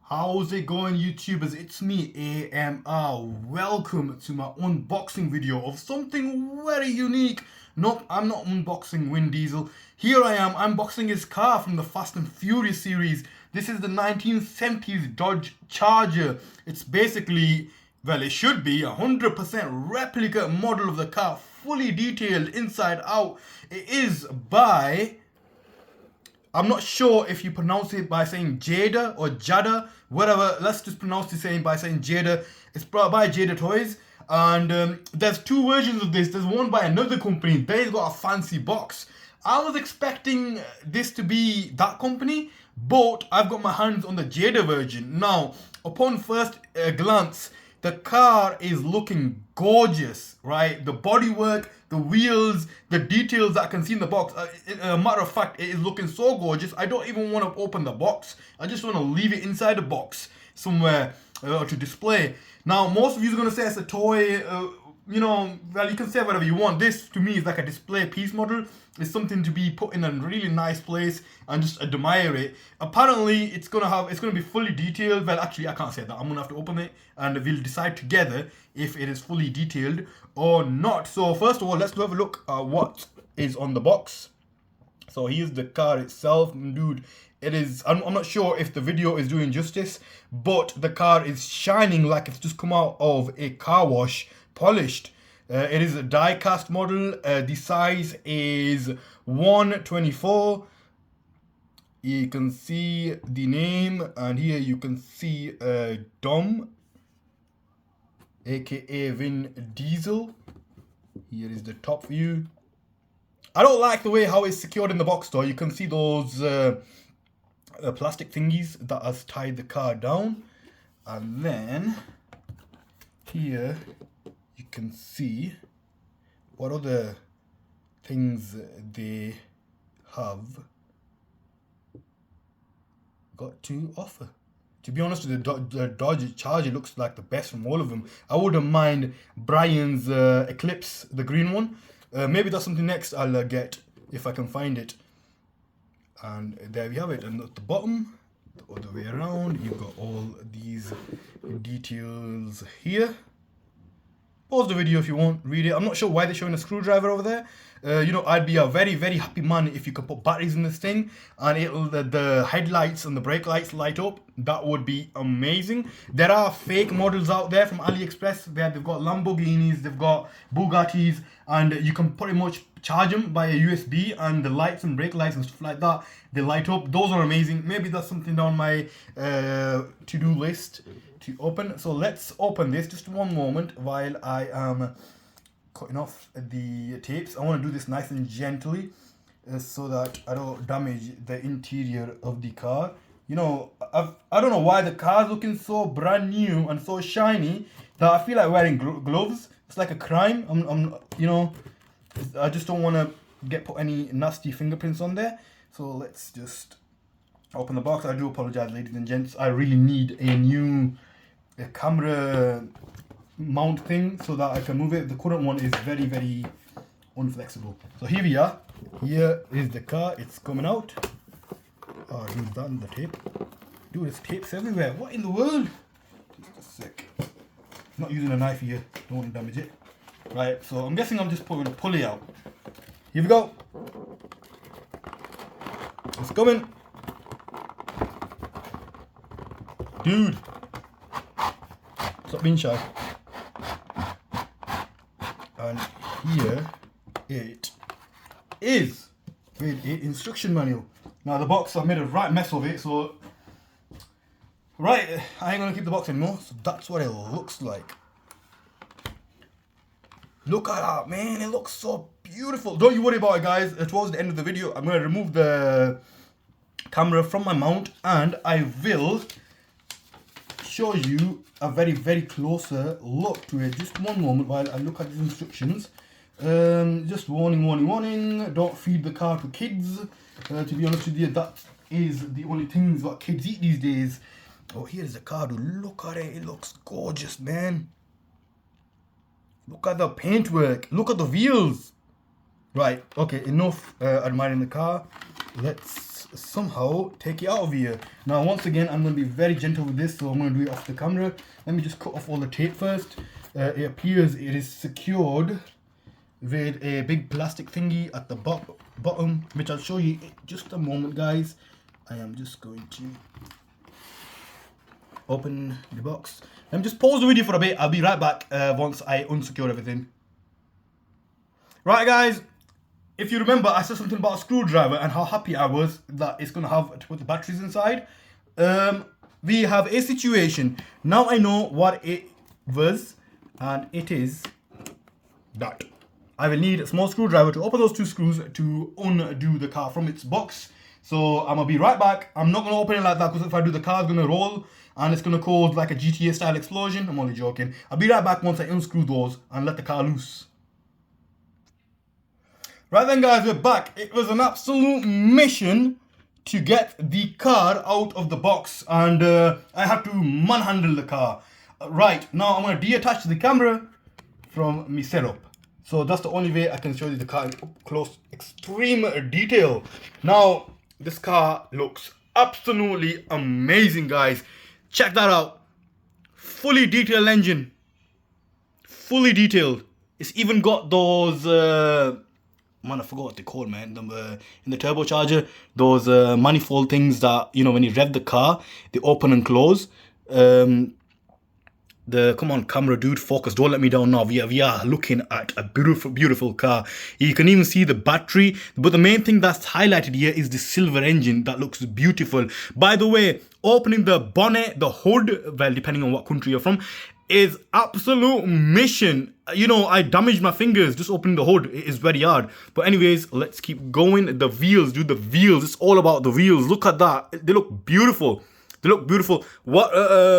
How's it going, YouTubers? It's me, AMR. Welcome to my unboxing video of something very unique. Nope, I'm not unboxing Vin Diesel. Here I am unboxing his car from the Fast and Furious series. This is the 1970s Dodge Charger. It's basically, well, it should be a 100% replica model of the car, fully detailed inside out. It is by... I'm not sure if you pronounce it by saying Jada or Jada, whatever. Let's just pronounce the same by saying Jada. It's brought by Jada Toys. And there's two versions of this. There's one by another company. They've got a fancy box. I was expecting this to be that company, but I've got my hands on the Jada version. Now, upon first glance, the car is looking gorgeous, right? The bodywork, the wheels, the details that I can see in the box. A matter of fact, it is looking so gorgeous. I don't even want to open the box. I just want to leave it inside the box somewhere to display. Now, most of you are going to say it's a toy. Well, you can say whatever you want. This, to me, is like a display piece model. It's something to be put in a really nice place and just admire it. Apparently, it's gonna be fully detailed. Well, actually, I can't say that. I'm gonna have to open it, and we'll decide together if it is fully detailed or not. So, first of all, let's have a look at what is on the box. So here's the car itself, dude. It is, I'm not sure if the video is doing justice, but the car is shining like it's just come out of a car wash, polished. It is a die-cast model. The size is 124. You can see the name, and here you can see Dom, aka Vin Diesel. Here is the top view. I don't like the way how it's secured in the box though. You can see those plastic thingies that has tied the car down. And then here you can see what other things they have got to offer. To be honest, the Dodge Charger looks like the best from all of them. I wouldn't mind Brian's Eclipse, the green one. Maybe that's something next I'll get if I can find it. And there we have it. And at the bottom, the other way around, you've got all these details here. Pause the video if you want, read it. I'm not sure why they're showing a screwdriver over there. I'd be a very, very happy man if you could put batteries in this thing and the headlights and the brake lights light up. That would be amazing. There are fake models out there from AliExpress where they've got Lamborghinis, they've got Bugattis, and you can pretty much charge them by a USB, and the lights and brake lights and stuff like that, they light up. Those are amazing. Maybe that's something down my to-do list to open. So let's open this. Just one moment while I am cutting off the tapes. I want to do this nice and gently so that I don't damage the interior of the car. I don't know why the car's looking so brand new and so shiny that I feel like wearing gloves. It's like a crime. I just don't want to put any nasty fingerprints on there. So let's just open the box. I do apologize, ladies and gents. I really need a new camera mount thing so that I can move it. The current one is very, very unflexible. So here we are. Here is the car. It's coming out. Oh, dude, that and the tape. Dude, there's tapes everywhere. What in the world? Just a sec. I'm not using a knife here. Don't want to damage it. Right, so I'm guessing I'm just putting a pulley out. Here we go. It's coming. Dude. Stop being shy. And here it is with an instruction manual. Now the box, I made a right mess of it, so right, I ain't gonna keep the box anymore. So that's what it looks like. Look at that, man, it looks so beautiful. Don't you worry about it, guys. Towards the end of the video, I'm gonna remove the camera from my mount and I will show you a very, very closer look to it. Just one moment while I look at the instructions. Just warning, don't feed the car to kids. To be honest with you, that is the only things that kids eat these days. Oh, here's the car, dude. Look at it, it looks gorgeous, man. Look at the paintwork, look at the wheels. Right, okay, enough admiring the car. Let's somehow take it out of here. Now once again, I'm going to be very gentle with this, so I'm going to do it off the camera. Let me just cut off all the tape first. It appears it is secured with a big plastic thingy at the bottom, which I'll show you in just a moment, guys. I am just going to open the box. Let me just pause the video for a bit. I'll be right back once I unsecure everything. Right, guys. If you remember, I said something about a screwdriver and how happy I was that it's going to have to put the batteries inside. We have a situation. Now I know what it was, and it is that I will need a small screwdriver to open those two screws to undo the car from its box. So I'm going to be right back. I'm not going to open it like that because if I do, the car is going to roll and it's going to cause like a GTA style explosion. I'm only joking. I'll be right back once I unscrew those and let the car loose. Right then, guys, we're back. It was an absolute mission to get the car out of the box, and I had to manhandle the car. Right, now I'm going to detach the camera from my setup. So that's the only way I can show you the car in up close, extreme detail. Now, this car looks absolutely amazing, guys. Check that out. Fully detailed engine. Fully detailed. It's even got those... man, I forgot what they're called, man. In the turbocharger, those manifold things that, you know, when you rev the car, they open and close. Come on, camera dude, focus, don't let me down now. We are looking at a beautiful car. You can even see the battery, but the main thing that's highlighted here is the silver engine that looks beautiful. By the way, opening the bonnet, the hood, well, depending on what country you're from, is absolute mission. You know, I damaged my fingers just opening the hood. It is very hard. But anyways, let's keep going. The wheels, dude, the wheels. It's all about the wheels. Look at that. They look beautiful. They look beautiful. What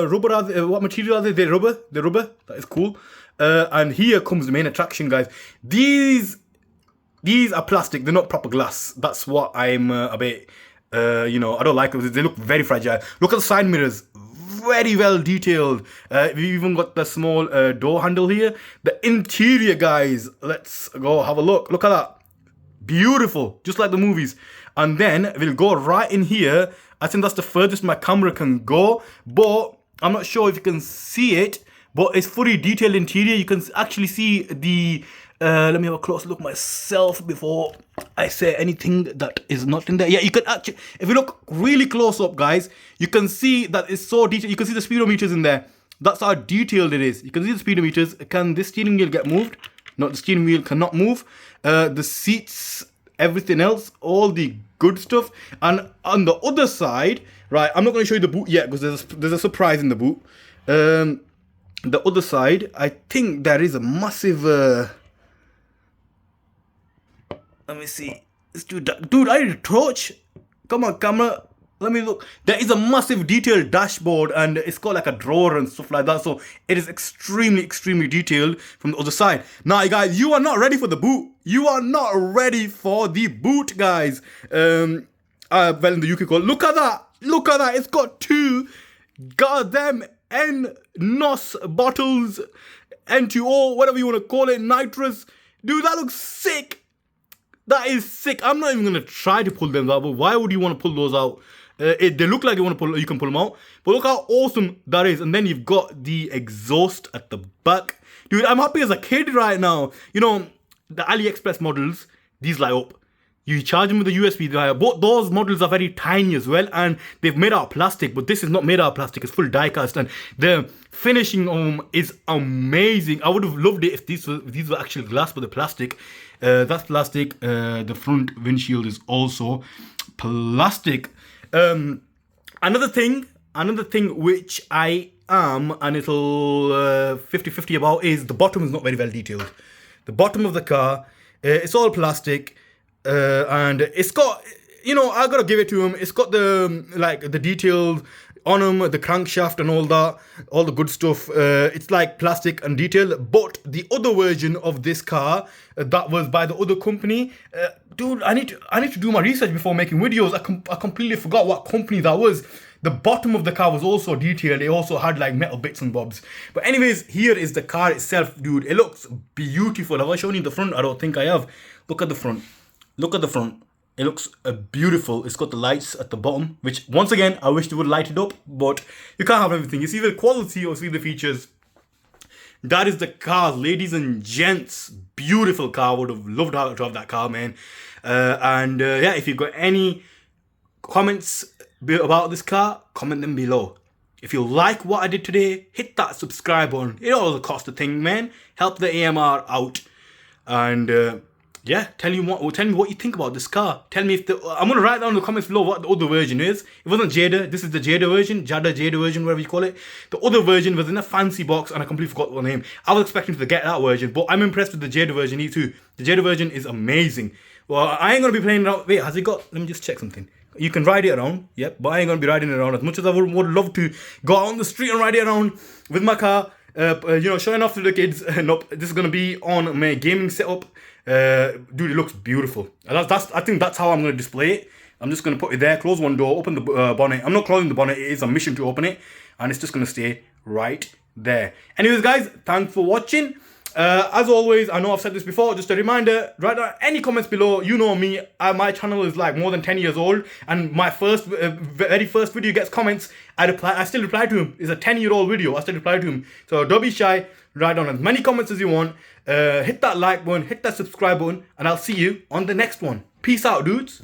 rubber are they? What material are they? They're rubber. They're rubber. That is cool. And here comes the main attraction, guys. These are plastic. They're not proper glass. That's what I'm a bit, you know, I don't like them. They look very fragile. Look at the side mirrors. Very well detailed. We even got the small door handle here. The interior, guys, let's go have a look. Look at that. Beautiful, just like the movies. And then we'll go right in here. I think that's the furthest my camera can go, but I'm not sure if you can see it, but it's fully detailed interior. You can actually see the let me have a close look myself before I say anything that is not in there. Yeah, you can actually, if you look really close up, guys, you can see that it's so detailed. You can see the speedometers in there. That's how detailed it is. You can see the speedometers. Can this steering wheel get moved? No, the steering wheel cannot move. The seats, everything else, all the good stuff. And on the other side, right, I'm not going to show you the boot yet because there's a surprise in the boot. The other side, I think there is a massive... let me see. Let's do that. Dude, I need a torch. Come on, camera. Let me look. There is a massive detailed dashboard and it's got like a drawer and stuff like that. So it is extremely detailed from the other side. Now, guys, you are not ready for the boot. You are not ready for the boot, guys. Well, in the UK call. Look at that. Look at that. It's got two goddamn NOS bottles. N2O, whatever you want to call it. Nitrous. Dude, that looks sick. That is sick. I'm not even going to try to pull them out, but why would you want to pull those out? They look like you can pull them out, but look how awesome that is. And then you've got the exhaust at the back. Dude, I'm happy as a kid right now. You know, the AliExpress models, these light up. You charge them with a USB wire. Both those models are very tiny as well, and they've made out of plastic, but this is not made out of plastic. It's full die cast, and the finishing is amazing. I would have loved it if these were actual glass, but the plastic. That's plastic. The front windshield is also plastic. Another thing which I am a little 50-50 about is the bottom is not very well detailed. The bottom of the car, it's all plastic, and it's got, you know, I gotta give it to him. It's got the details on them, the crankshaft and all that, all the good stuff. It's like plastic and detailed. But the other version of this car that was by the other company, dude, I need to do my research before making videos. I completely forgot what company that was. The bottom of the car was also detailed. It also had like metal bits and bobs. But anyways, here is the car itself, dude. It looks beautiful. Have I shown you the front? I don't think I have. Look at the front. Look at the front. It looks beautiful. It's got the lights at the bottom, which once again, I wish they would light it up, but you can't have everything. It's either quality or see the features. That is the car, ladies and gents. Beautiful car. Would have loved to have that car, man. Yeah, if you've got any comments about this car, comment them below. If you like what I did today, hit that subscribe button. It all costs a thing, man. Help the AMR out. And yeah, tell me what you think about this car. Tell me if I'm gonna write down in the comments below what the other version is. It wasn't Jada. This is the Jada version, Jada version, whatever you call it. The other version was in a fancy box, and I completely forgot the name. I was expecting to get that version, but I'm impressed with the Jada version too. The Jada version is amazing. Well, I ain't gonna be playing it out. Wait, has it got? Let me just check something. You can ride it around, yep, but I ain't gonna be riding it around as much as I would love to go out on the street and ride it around with my car. Showing off to the kids. Nope, this is gonna be on my gaming setup. Dude, it looks beautiful. I think that's how I'm gonna display it. I'm just gonna put it there, close one door, open the bonnet. I'm not closing the bonnet, it is a mission to open it, and it's just gonna stay right there. Anyways, guys, thanks for watching. As always, I know I've said this before, just a reminder, write down any comments below. You know me, my channel is like more than 10 years old, and my very first video gets comments, I still reply to him. It's a 10-year-old video, I still reply to him. So don't be shy, write down as many comments as you want, hit that like button, hit that subscribe button, and I'll see you on the next one. Peace out, dudes.